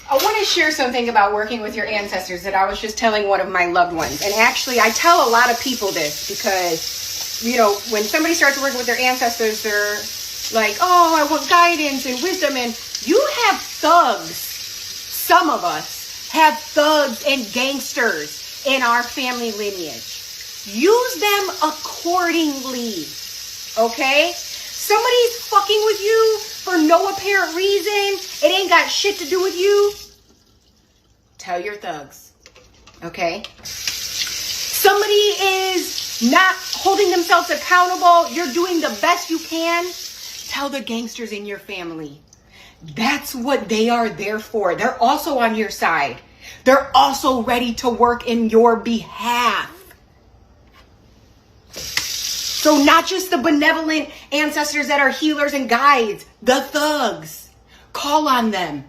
I want to share something about working with your ancestors that I was just telling one of my loved ones. And actually, I tell a lot of people this because, you know, when somebody starts working with their ancestors, they're like, oh, I want guidance and wisdom. And you have thugs. Some of us have thugs and gangsters in our family lineage. Use them accordingly. Okay? Somebody's fucking with you for no apparent reason. It ain't got shit to do with you. Tell your thugs. Okay? Somebody is not holding themselves accountable. You're doing the best you can. Tell the gangsters in your family. That's what they are there for. They're also on your side. They're also ready to work in your behalf. So not just the benevolent ancestors that are healers and guides, the thugs. Call on them.